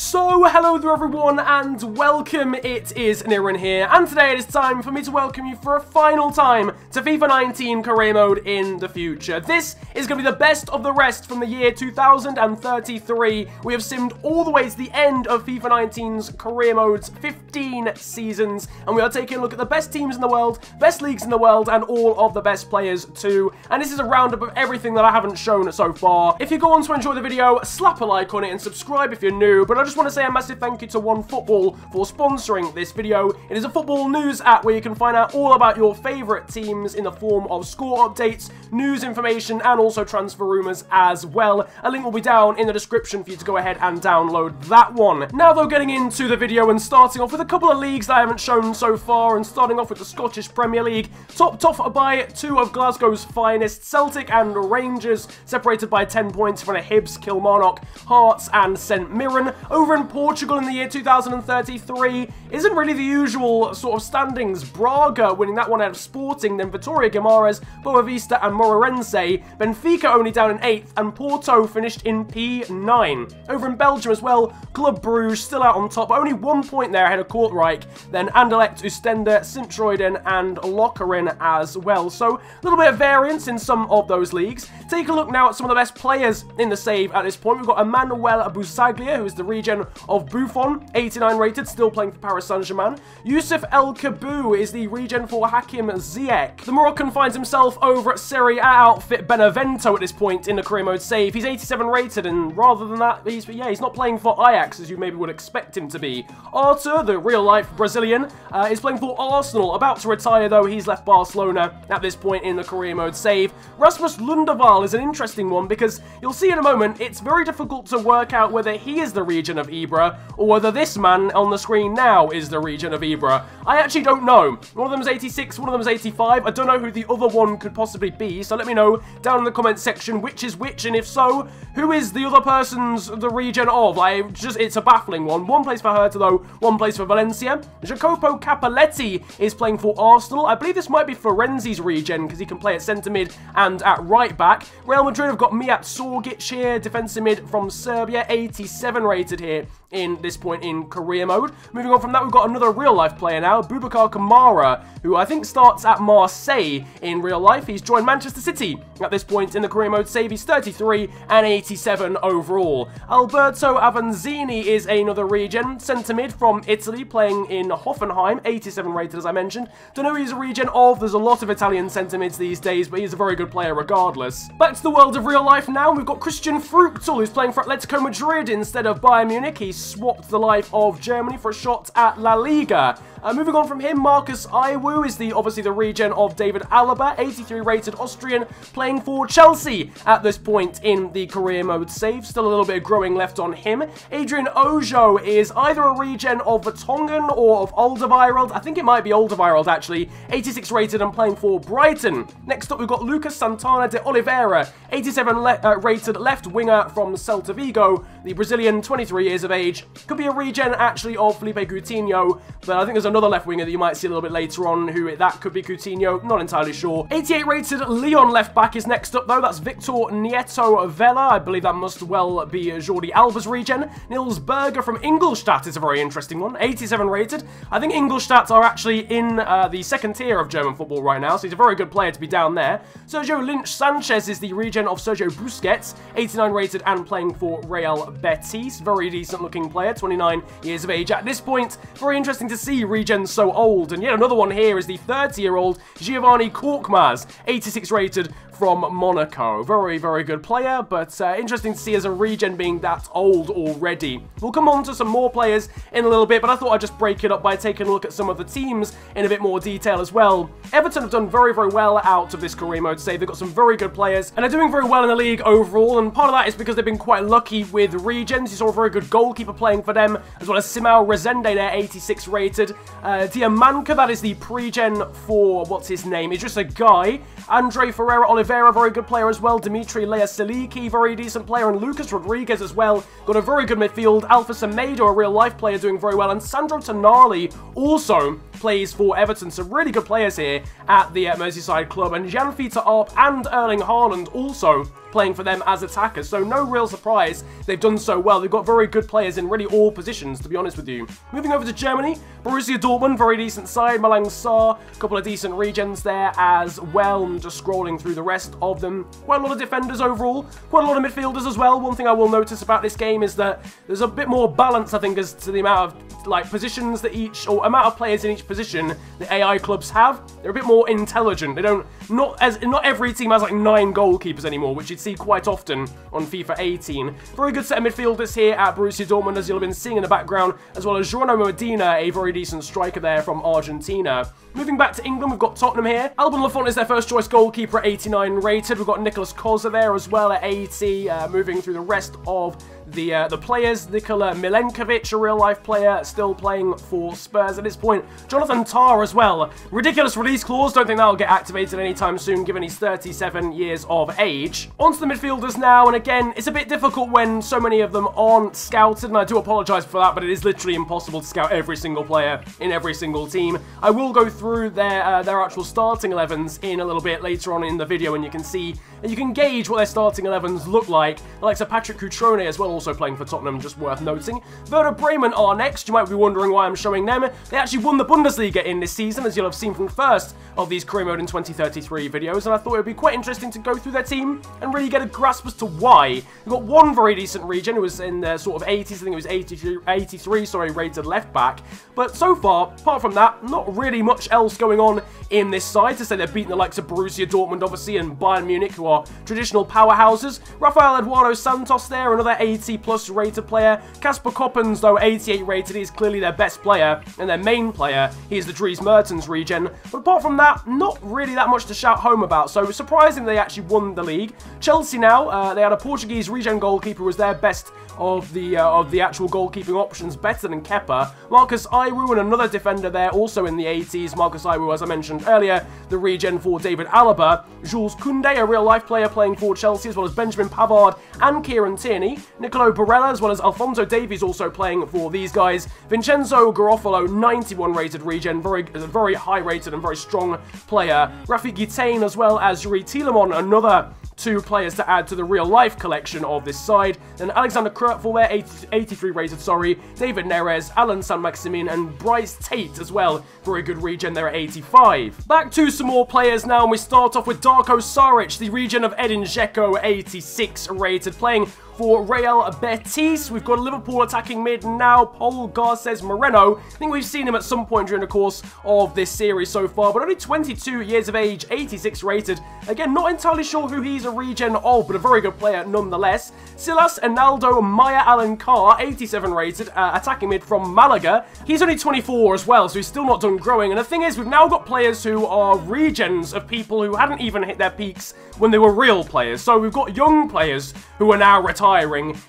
So, hello there everyone, and welcome. It is Niran here, and today it is time for me to welcome you for a final time to FIFA 19 Career Mode in the future. This is going to be the best of the rest from the year 2033. We have simmed all the way to the end of FIFA 19's Career Mode's 15 seasons, and we are taking a look at the best teams in the world, best leagues in the world, and all of the best players too. And this is a roundup of everything that I haven't shown so far. If you go on to enjoy the video, slap a like on it and subscribe if you're new, but I just want to say a massive thank you to OneFootball for sponsoring this video. It is a football news app where you can find out all about your favourite teams in the form of score updates, news information, and also transfer rumours as well. A link will be down in the description for you to go ahead and download that one. Now though, getting into the video and starting off with a couple of leagues that I haven't shown so far, and starting off with the Scottish Premier League, topped off by two of Glasgow's finest, Celtic and Rangers, separated by 10 points from Hibs, Kilmarnock, Hearts and St Mirren. Over in Portugal in the year 2033 isn't really the usual sort of standings. Braga winning that one out of Sporting, then Vitória Guimarães, Boa Vista and Moreirense. Benfica only down in 8th, and Porto finished in P9. Over in Belgium as well, Club Bruges still out on top, only 1 point there ahead of Kortrijk, then Anderlecht, Oostende, Sint-Truiden and Lokeren as well. So a little bit of variance in some of those leagues. Take a look now at some of the best players in the save at this point. We've got Emmanuel Busaglia, who is the region of Buffon, 89 rated, still playing for Paris Saint-Germain. Youssef El Kabou is the region for Hakim Ziyech. The Moroccan finds himself over at Serie A outfit Benevento at this point in the career mode save. He's 87 rated, and rather than that, he's not playing for Ajax as you maybe would expect him to be. Arthur, the real-life Brazilian, is playing for Arsenal, about to retire though. He's left Barcelona at this point in the career mode save. Rasmus Lundeval is an interesting one because you'll see in a moment it's very difficult to work out whether he is the region of Ibra or whether this man on the screen now is the region of Ibra. I actually don't know. One of them is 86, one of them is 85. I don't know who the other one could possibly be, so let me know down in the comment section which is which, and if so, who is the other person's the region of? It's a baffling one. One plays for Hertha though, one plays for Valencia. Jacopo Capelletti is playing for Arsenal. I believe this might be Florenzi's region because he can play at centre mid and at right back. Real Madrid have got Mijat Sorgic here, defensive mid from Serbia, 87 rated here in this point in career mode. Moving on from that, we've got another real-life player now, Boubacar Kamara, who I think starts at Marseille in real life. He's joined Manchester City at this point in the career mode save. He's 33 and 87 overall. Alberto Avanzini is another region, centre mid from Italy, playing in Hoffenheim, 87 rated as I mentioned. Don't know who he's a region of. There's a lot of Italian centre mids these days, but he's a very good player regardless. Back to the world of real life now. We've got Christian Fruchtel, who's playing for Atletico Madrid instead of Bayern Munich. He's swapped the life of Germany for a shot at La Liga. Moving on from him, Marcus Iwu is obviously the region of David Alaba, 83 rated Austrian, playing for Chelsea at this point in the career mode save. Still a little bit of growing left on him. Adrian Ojo is either a region of Vertonghen or of Oldenburg. I think it might be Oldenburg actually, 86 rated and playing for Brighton. Next up we've got Lucas Santana de Oliveira, 87 rated left winger from Celta Vigo, the Brazilian, 23 years of age. Could be a region actually of Felipe Coutinho, but I think there's another left winger that you might see a little bit later on who that could be Coutinho, not entirely sure. 88 rated Leon left back is next up though. That's Victor Nieto Vela. I believe that must well be Jordi Alba's region. Nils Berger from Ingolstadt is a very interesting one, 87 rated. I think Ingolstadt are actually in the second tier of German football right now, so he's a very good player to be down there. Sergio Lynch Sanchez is the region of Sergio Busquets, 89 rated and playing for Real Betis. Very decent looking player, 29 years of age at this point. Very interesting to see regions so old. And yet another one here is the 30-year-old Giovanni Korkmaz, 86 rated from Monaco. Very, very good player, but interesting to see as a region being that old already. We'll come on to some more players in a little bit, but I thought I'd just break it up by taking a look at some of the teams in a bit more detail as well. Everton have done very, very well out of this career mode save. They've got some very good players, and they're doing very well in the league overall, and part of that is because they've been quite lucky with regions. You saw a very good goalkeeper playing for them, as well as Simao Rezende there, 86 rated. Diamanka, that is the pre-gen for, what's his name? It's just a guy. Andre Ferreira Oliveira, very good player as well. Dimitri Leasiliki, very decent player. And Lucas Rodriguez as well. Got a very good midfield. Alpha Semedo, a real-life player, doing very well. And Sandro Tonali also plays for Everton. So really good players here at the Merseyside club. And Jan-Peter Arp and Erling Haaland also playing for them as attackers. So no real surprise they've done so well. They've got very good players in really all positions, to be honest with you. Moving over to Germany, Borussia Dortmund, very decent side. Malang Sarr, a couple of decent regions there as well. I'm just scrolling through the rest of them. Quite a lot of defenders overall, quite a lot of midfielders as well. One thing I will notice about this game is that there's a bit more balance, I think, as to the amount of positions that or amount of players in each position the AI clubs have. They're a bit more intelligent. They don't, not every team has like 9 goalkeepers anymore, which you'd see quite often on FIFA 18. Very good set of midfielders here at Borussia Dortmund, as you'll have been seeing in the background, as well as Geronimo Medina, a very decent striker there from Argentina. Moving back to England, we've got Tottenham here. Alban Lafont is their first choice goalkeeper at 89 rated. We've got Nicolas Koza there as well at 80. Moving through the rest of the players, Nikola Milenkovic, a real-life player, still playing for Spurs at this point. Jonathan Tah as well. Ridiculous release clause. Don't think that'll get activated anytime soon, given he's 37 years of age. On to the midfielders now, and again, it's a bit difficult when so many of them aren't scouted, and I do apologise for that, but it is literally impossible to scout every single player in every single team. I will go through their actual starting 11s in a little bit later on in the video, and you can gauge what their starting 11s look like. The likes of Patrick Cutrone as well, also playing for Tottenham, just worth noting. Werder Bremen are next. You might be wondering why I'm showing them. They actually won the Bundesliga in this season, as you'll have seen from the first of these Career Mode in 2033 videos, and I thought it would be quite interesting to go through their team and really get a grasp as to why. We've got one very decent region who was in the sort of 80s, I think it was 83, rated left back. But so far, apart from that, not really much else going on in this side. To say they've beaten the likes of Borussia Dortmund, obviously, and Bayern Munich, who are traditional powerhouses. Rafael Eduardo Santos there, another 80+ rated player. Casper Koppens, though 88 rated, is clearly their best player and their main player. He is the Dries Mertens regen. But apart from that, not really that much to shout home about. So surprising they actually won the league. Chelsea now, they had a Portuguese regen goalkeeper who was their best of the actual goalkeeping options, better than Kepa. Marcus Iwu and another defender there, also in the 80s. Marcus Iwu, as I mentioned earlier, the regen for David Alaba. Jules Koundé, a real-life player playing for Chelsea, as well as Benjamin Pavard and Kieran Tierney. Nicolo Barella, as well as Alphonso Davies, also playing for these guys. Vincenzo Garofalo, 91 rated regen, very high rated and very strong player. Rafik Guitane, as well as Yuri Tielemans, another 2 players to add to the real-life collection of this side. Then Alexander Krutful there, 83 rated, sorry. David Neres, Alan San-Maximin, and Bryce Tate as well. Very good regen there at 85. Back to some more players now, and we start off with Darko Saric, the regen of Edin Dzeko, 86 rated, playing for Real Betis. We've got a Liverpool attacking mid now, Paul Garces Moreno. I think we've seen him at some point during the course of this series so far, but only 22 years of age, 86 rated. Again, not entirely sure who he's a regen of, but a very good player nonetheless. Silas Enaldo Maya Alencar, 87 rated, attacking mid from Malaga. He's only 24 as well, so he's still not done growing. And the thing is, we've now got players who are regens of people who hadn't even hit their peaks when they were real players. So we've got young players who are now retiring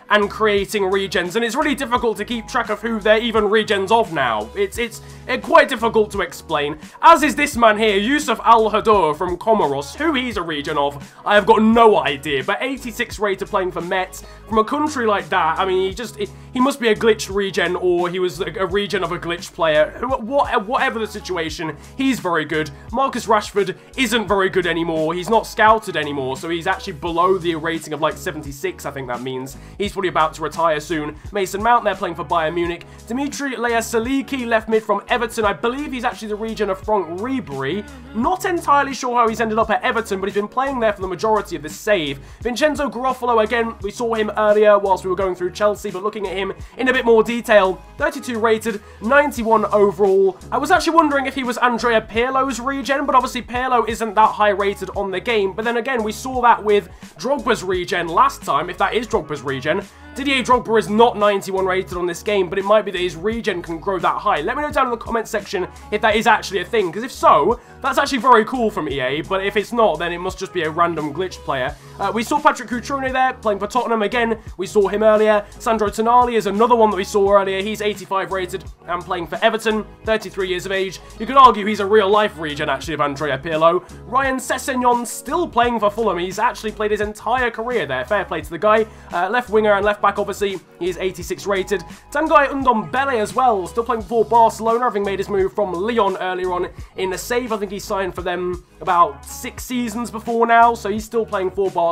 and creating regens, and it's really difficult to keep track of who they're even regens of now. It's quite difficult to explain, as is this man here, Yusuf Al-Hadour from Comoros. Who he's a regen of, I have got no idea, but 86 rated playing for Metz. From a country like that, I mean, he must be a glitched regen, or he was a regen of a glitched player. Whatever the situation, he's very good. Marcus Rashford isn't very good anymore. He's not scouted anymore, so he's actually below the rating of like 76, I think that means. He's probably about to retire soon. Mason Mount there playing for Bayern Munich. Dimitri Leasiliki, left mid from Everton. I believe he's actually the regen of Franck Ribéry. Not entirely sure how he's ended up at Everton, but he's been playing there for the majority of this save. Vincenzo Garofalo, again, we saw him earlier whilst we were going through Chelsea, but looking at him in a bit more detail, 32 rated, 91 overall. I was actually wondering if he was Andrea Pirlo's regen, but obviously Pirlo isn't that high rated on the game. But then again, we saw that with Drogba's regen last time, if that is Drogba's regen. Didier Drogba is not 91 rated on this game, but it might be that his regen can grow that high. Let me know down in the comments section if that is actually a thing, because if so, that's actually very cool from EA, but if it's not, then it must just be a random glitched player. We saw Patrick Cutrone there, playing for Tottenham again. We saw him earlier. Sandro Tonali is another one that we saw earlier. He's 85 rated and playing for Everton, 33 years of age. You could argue he's a real-life regen, actually, of Andrea Pirlo. Ryan Sessegnon still playing for Fulham. He's actually played his entire career there. Fair play to the guy. Left winger and left back, obviously, he is 86 rated. Tanguy Ndombele as well, still playing for Barcelona, having made his move from Lyon earlier on in the save. I think he signed for them about 6 seasons before now, so he's still playing for Barca.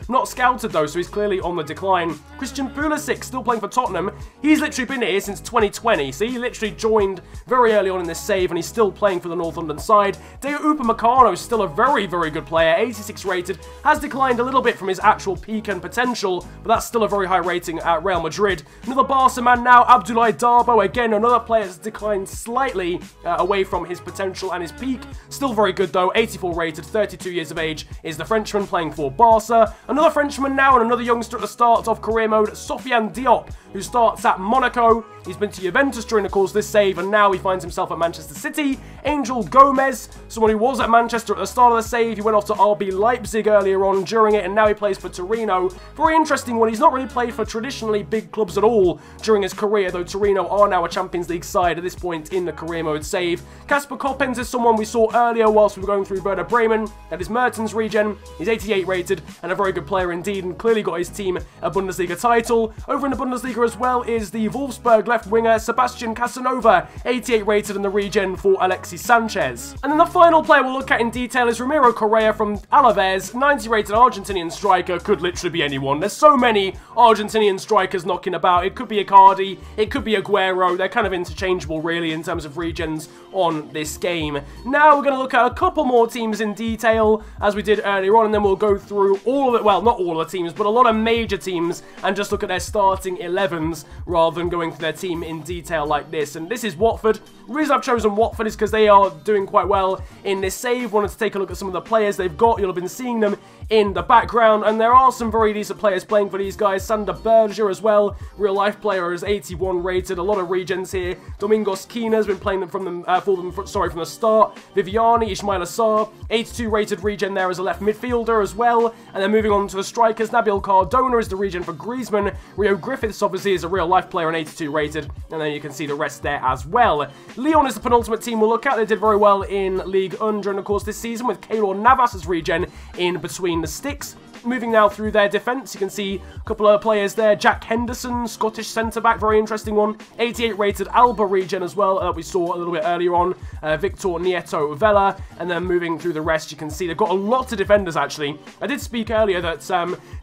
Not scouted though, so he's clearly on the decline. Christian Pulisic still playing for Tottenham. He's literally been here since 2020, so he literally joined very early on in this save, and he's still playing for the Northumberland side. Deo Upamecano is still a very, very good player, 86 rated, has declined a little bit from his actual peak and potential, but that's still a very high rating at Real Madrid. Another Barca man now, Abdoulaye Darboe, again, another player that's declined slightly away from his potential and his peak. Still very good though, 84 rated, 32 years of age, is the Frenchman playing for Barca. Another Frenchman now and another youngster at the start of career mode, Sofiane Diop, who starts at Monaco. He's been to Juventus during the course of this save, and now he finds himself at Manchester City. Angel Gomez, someone who was at Manchester at the start of the save. He went off to RB Leipzig earlier on during it, and now he plays for Torino. Very interesting one. He's not really played for traditionally big clubs at all during his career, though Torino are now a Champions League side at this point in the career mode save. Kasper Koppens is someone we saw earlier whilst we were going through Werder Bremen. That is Mertens regen. He's 88 rated and a very good player indeed, and clearly got his team a Bundesliga title. Over in the Bundesliga as well is the Wolfsburg left winger Sebastian Casanova, 88 rated in the regen for Alexis Sanchez. And then the final player we'll look at in detail is Ramiro Correa from Alaves, 90 rated Argentinian striker. Could literally be anyone. There's so many Argentinian strikers knocking about. It could be Icardi, it could be Aguero. They're kind of interchangeable really in terms of regens on this game. Now we're going to look at a couple more teams in detail as we did earlier on, and then we'll go through all of it, well, not all of the teams, but a lot of major teams, and just look at their starting 11s rather than going through their team in detail like this. And this is Watford. The reason I've chosen Watford is because they are doing quite well in this save. Wanted to take a look at some of the players they've got. You'll have been seeing them in the background, and there are some very decent players playing for these guys. Sander Berger as well, real life player, is 81 rated. A lot of regens here. Domingos Quina has been playing for them from the start. Viviani, Ismail Assar, 82 rated regen there as a left midfielder as well. And then moving on to the strikers, Nabil Cardona is the regen for Griezmann. Rio Griffiths obviously is a real life player and 82 rated, and then you can see the rest there as well. Lyon is the penultimate team we'll look at. They did very well in Ligue 1 during the course this season with Keylor Navas as regen in between the sticks. Moving now through their defence, you can see a couple of players there. Jack Henderson, Scottish centre-back, very interesting one. 88 rated Alba regen as well, that we saw a little bit earlier on. Victor Nieto Vela, and then moving through the rest, you can see they've got a lot of defenders actually. I did speak earlier that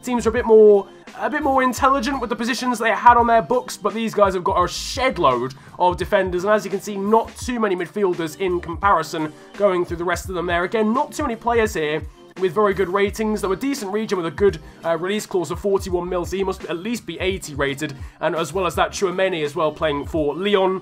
teams are a bit more intelligent with the positions they had on their books, but these guys have got a shed load of defenders, and as you can see, not too many midfielders in comparison going through the rest of them there. Again, not too many players here with very good ratings. There were decent regen with a good release clause of 41 mil, so he must at least be 80 rated, and as well as that, Chouameni as well playing for Lyon.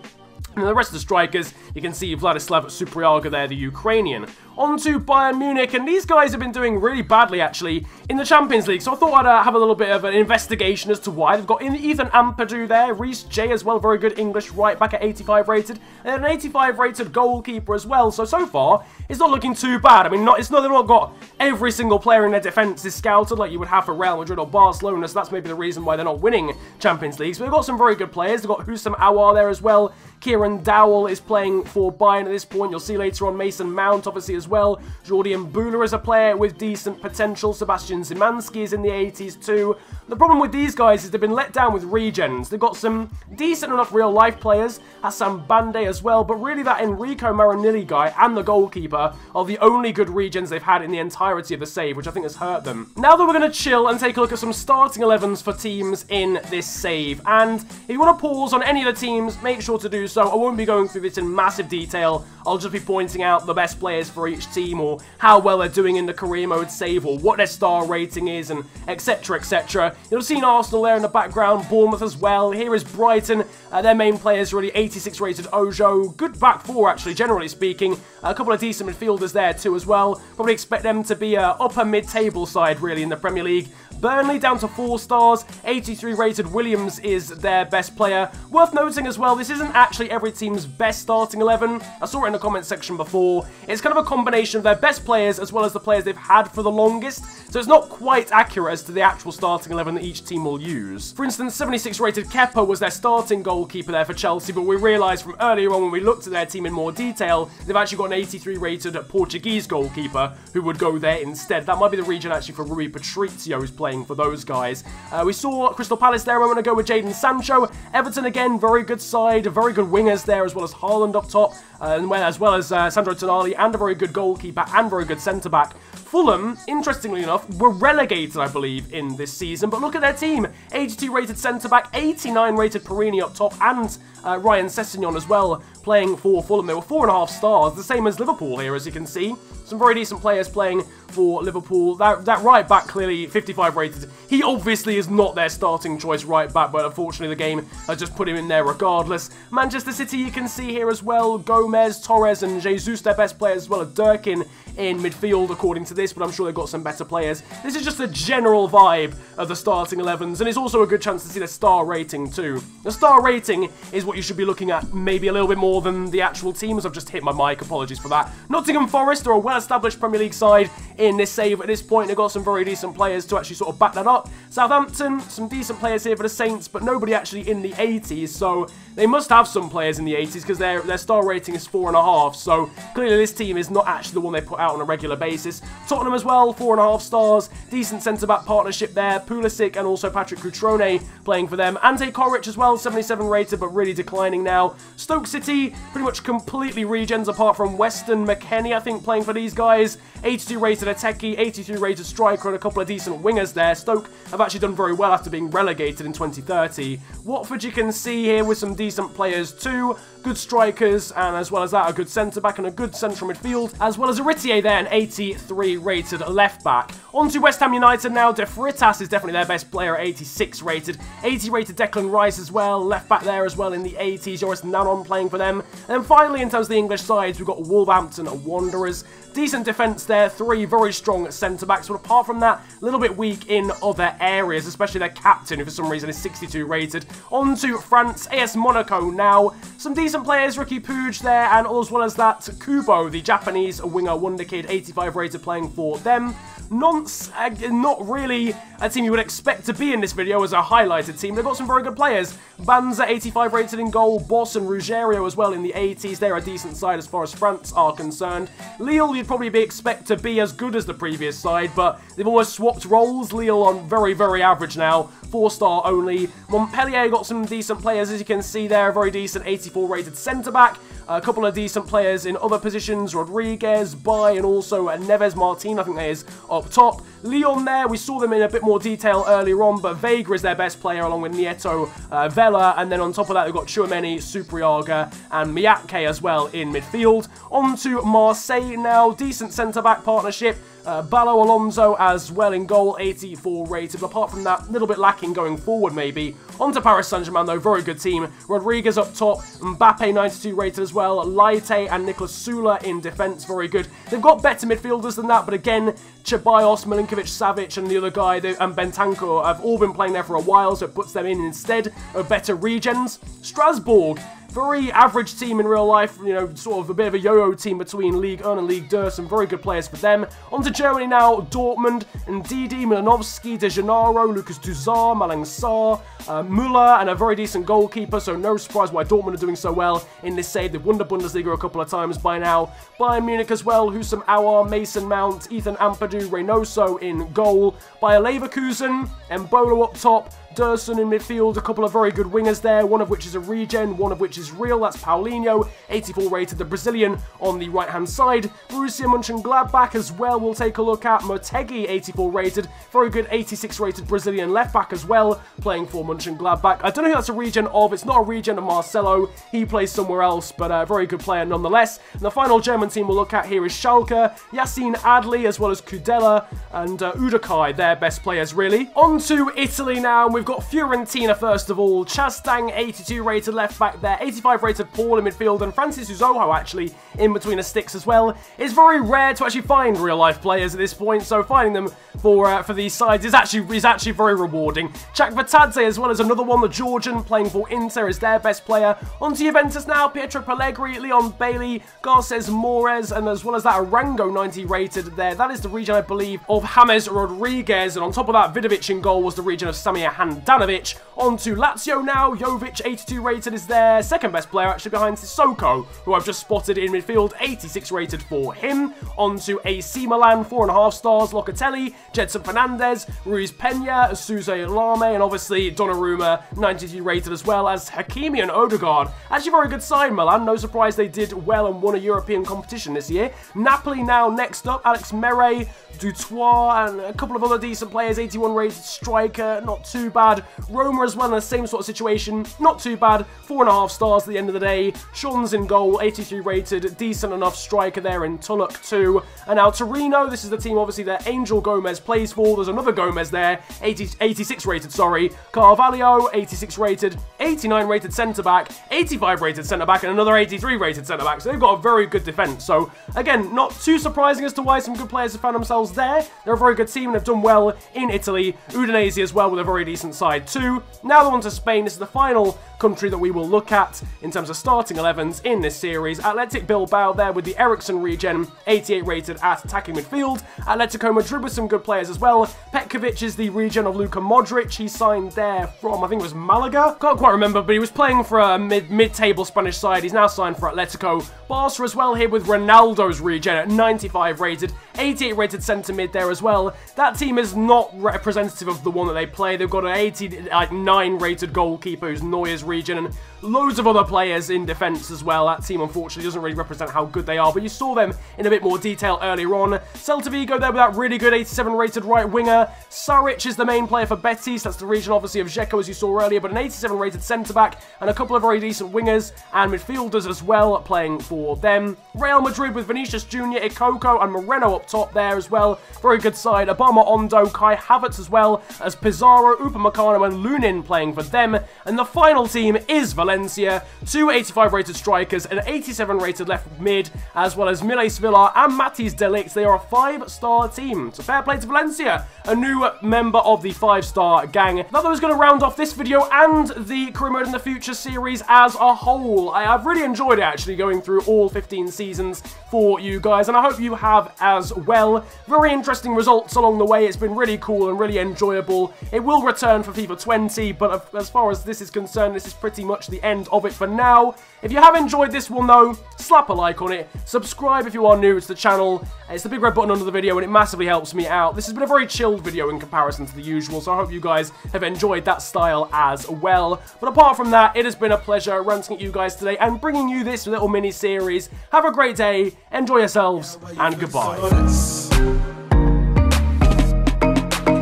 And the rest of the strikers, you can see Vladislav Supriaga there, the Ukrainian. On to Bayern Munich, and these guys have been doing really badly, actually, in the Champions League. So I thought I'd have a little bit of an investigation as to why. They've got Ethan Ampadu there, Reece J as well, very good English right back at 85 rated, and an 85 rated goalkeeper as well. So far, it's not looking too bad. I mean, they've not got every single player in their defence is scouted like you would have for Real Madrid or Barcelona, so that's maybe the reason why they're not winning Champions Leagues. But they've got some very good players. They've got Houssam Aouar there as well. Kieran Dowell is playing for Bayern at this point. You'll see later on Mason Mount, obviously, as well. Jordi Mbula is a player with decent potential. Sebastian Szymanski is in the 80s too. The problem with these guys is they've been let down with regens. They've got some decent enough real-life players, Hassan Bande as well, but really that Enrico Marinelli guy and the goalkeeper are the only good regens they've had in the entirety of the save, which I think has hurt them. Now that we're going to chill and take a look at some starting 11s for teams in this save, and if you want to pause on any of the teams, make sure to do so. I won't be going through this in massive detail. I'll just be pointing out the best players for each team, or how well they're doing in the career mode save, or what their star rating is, and etc, etc. You'll see Arsenal there in the background, Bournemouth as well. Here is Brighton. Their main players really 86 rated Ojo. Good back four, actually, generally speaking. A couple of decent midfielders there too as well. Probably expect them to be upper mid-table side, really, in the Premier League. Burnley down to 4 stars, 83 rated Williams is their best player. Worth noting as well, this isn't actually every team's best starting 11. I saw it in the comment section before. It's kind of a combination of their best players as well as the players they've had for the longest, so it's not quite accurate as to the actual starting 11 that each team will use. For instance, 76 rated Kepa was their starting goalkeeper there for Chelsea, but we realised from earlier on when we looked at their team in more detail, they've actually got an 83 rated Portuguese goalkeeper who would go there instead. That might be the region actually for Rui Patricio, who's playing for those guys. We saw Crystal Palace there a moment ago with Jadon Sancho. Everton again, very good side, very good wingers there, as well as Haaland up top, as well as Sandro Tonali, and a very good goalkeeper and very good centre-back. Fulham, interestingly enough, were relegated, I believe, in this season, but look at their team. 82 rated centre-back, 89 rated Perini up top, and Ryan Sessegnon as well, playing for Fulham. They were 4.5 stars, the same as Liverpool here, as you can see. Some very decent players playing for Liverpool. That right back, clearly 55 rated. He obviously is not their starting choice right back, but unfortunately the game has just put him in there regardless. Manchester City, you can see here as well. Gomez, Torres, and Jesus, their best players, as well as Durkin in midfield, according to this, but I'm sure they've got some better players. This is just a general vibe of the starting 11s, and it's also a good chance to see the star rating too. The star rating is what you should be looking at, maybe a little bit more than the actual teams. I've just hit my mic, apologies for that. Nottingham Forest are a well-established Premier League side in this save at this point. They've got some very decent players to actually sort of back that up. Southampton, some decent players here for the Saints, but nobody actually in the 80s, so they must have some players in the 80s because their star rating is 4.5, so clearly this team is not actually the one they put out on a regular basis. Tottenham as well, 4.5 stars, decent centre-back partnership there, Pulisic and also Patrick Cutrone playing for them. Ante Coric as well, 77 rated, but really declining now. Stoke City, pretty much completely regens apart from Weston McKennie, I think, playing for these guys. 82 rated Ateki, 83 rated striker, and a couple of decent wingers there. Stoke have actually done very well after being relegated in 2030. Watford, you can see here with some decent players too. Good strikers, and as well as that, a good centre-back and a good central midfield, as well as Aritier there, an 83 rated left-back. On to West Ham United now. De Freitas is definitely their best player at 86 rated. 80 rated Declan Rice as well, left-back there as well in the 80s. Joris Nanon playing for them. And then finally, in terms of the English sides, we've got Wolverhampton Wanderers. Decent defence there, 3 very strong centre-backs, but apart from that, a little bit weak in other areas, especially their captain, who for some reason is 62 rated. On to France, AS Monaco now. Some decent players, Ricky Puig there, and as well as that, Kubo, the Japanese winger wonder kid, 85 rated, playing for them. Nantes, not really a team you would expect to be in this video as a highlighted team. They've got some very good players. Banza, 85 rated in goal. Boss and Ruggiero as well in the 80s. They're a decent side as far as France are concerned. Lille, you'd probably expect to be as good as the previous side, but they've almost swapped roles. Lille on very, very average now. 4-star only. Montpellier got some decent players, as you can see there. Very decent 84 rated centre-back. A couple of decent players in other positions. Rodriguez, Bay, and also Neves Martin, I think that is, up top. Lyon there, we saw them in a bit more detail earlier on, but Vega is their best player along with Nieto, Vela, and then on top of that, they've got Chouameni, Supriaga, and Miyake as well in midfield. On to Marseille now. Decent centre-back partnership. Balo Alonso as well in goal, 84 rated. But apart from that, a little bit lacking going forward maybe. On to Paris Saint-Germain though, very good team. Rodriguez up top, Mbappe 92 rated as well, Laite and Nicolas Sula in defence, very good. They've got better midfielders than that, but again, Ceballos, Milinkovic, Savic and the other guy, and Bentancur have all been playing there for a while, so it puts them in instead of better regens. Strasbourg, very average team in real life, you know, sort of a bit of a yo-yo team between Ligue 1 and Ligue 2, some very good players for them. On to Germany now, Dortmund, Ndidi, Milanovsky, De Gennaro, Lucas Toussaint, Malang Sarr, Müller, and a very decent goalkeeper, so no surprise why Dortmund are doing so well in this save. They've won the Bundesliga a couple of times by now. Bayern Munich as well, Husam Aouar, Mason Mount, Ethan Ampadu, Reynoso in goal. Bayer Leverkusen, Embolo up top, Dursun in midfield, a couple of very good wingers there, one of which is a regen, one of which is real, that's Paulinho, 84 rated, the Brazilian on the right-hand side. Borussia Mönchengladbach as well, we'll take a look at. Motegi, 84 rated, very good 86 rated Brazilian left-back as well, playing for Mönchengladbach. I don't know who that's a regen of, it's not a regen of Marcelo, he plays somewhere else, but a very good player nonetheless. And the final German team we'll look at here is Schalke, Yacine Adli as well as Kudela and Udokai, their best players really. On to Italy now, and we've got Fiorentina first of all. Chastang, 82 rated left back there, 85 rated Paul in midfield, and Francis Uzoho actually in between the sticks as well. It's very rare to actually find real life players at this point, so finding them for these sides is actually very rewarding. Chakvatadze as well as another one, the Georgian playing for Inter, is their best player. On to Juventus now, Pietro Pellegrini, Leon Bailey, Garces Mores, and as well as that Arango 90 rated there. That is the region, I believe, of James Rodriguez, and on top of that, Vidovic in goal was the region of Samir Handanovic. On to Lazio now, Jovic 82 rated is their second best player, actually behind Sissoko, who I've just spotted in midfield, 86 rated for him. On to AC Milan, 4.5 stars, Locatelli, Jedson Fernandez, Ruiz Peña, Suze Lame, and obviously Donnarumma, 92 rated, as well as Hakimi and Odegaard. Actually very good side, Milan. No surprise they did well and won a European competition this year. Napoli now next up, Alex Mere, Dutoit, and a couple of other decent players, 81 rated striker, not too bad. Roma as well in the same sort of situation, not too bad, 4.5 stars at the end of the day. Sean's in goal, 83 rated, decent enough striker there in Tulloch too. And now Torino, this is the team obviously that Angel Gomez plays for. There's another Gomez there, 86 rated, sorry. Carvalho, 86 rated, 89 rated centre-back, 85 rated centre-back, and another 83 rated centre-back. So they've got a very good defence. So again, not too surprising as to why some good players have found themselves there. They're a very good team and have done well in Italy. Udinese as well with a very decent side too. Now the one to Spain. This is the final country that we will look at in terms of starting 11s in this series. Athletic Bilbao there with the Ericsson regen, 88 rated at attacking midfield. Atletico Madrid with some good players as well. Petkovic is the regen of Luka Modric. He signed there from, I think it was Malaga. Can't quite remember, but he was playing for a mid-table Spanish side. He's now signed for Atletico. Barca as well here with Ronaldo's regen at 95 rated, 88 rated centre mid there as well. That team is not representative of the one that they play. They've got an 89 rated goalkeeper who's Neuer's region, and loads of other players in defence as well. That team unfortunately doesn't really represent how good they are, but you saw them in a bit more detail earlier on. Celta Vigo there with that really good 87 rated right winger. Saric is the main player for Betis. That's the region obviously of Dzeko as you saw earlier, but an 87 rated centre back and a couple of very decent wingers and midfielders as well playing for them. Real Madrid with Vinicius Jr., Ikoko and Moreno up top there as well. Very good side. Obama Ondo, Kai Havertz as well as Pizarro, Upamecano and Lunin playing for them. And the final team is Valencia. Two 85 rated strikers, an 87 rated left mid, as well as Miles Villar and Matthijs de Ligt. They are a 5-star team. So fair play to Valencia, a new member of the 5-star gang. That was going to round off this video and the Career Mode in the Future series as a whole. I've really enjoyed it actually going through all 15 seasons for you guys, and I hope you have as well. Very interesting results along the way. It's been really cool and really enjoyable. It will return for FIFA 20, but as far as this is concerned, this is pretty much the end of it for now. If you have enjoyed this one though, slap a like on it. Subscribe if you are new to the channel. It's the big red button under the video and it massively helps me out. This has been a very chilled video in comparison to the usual, so I hope you guys have enjoyed that style as well. But apart from that, it has been a pleasure ranting at you guys today and bringing you this little mini series. Have a great day, enjoy yourselves, and goodbye.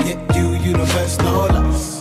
Yeah, you the best, no less.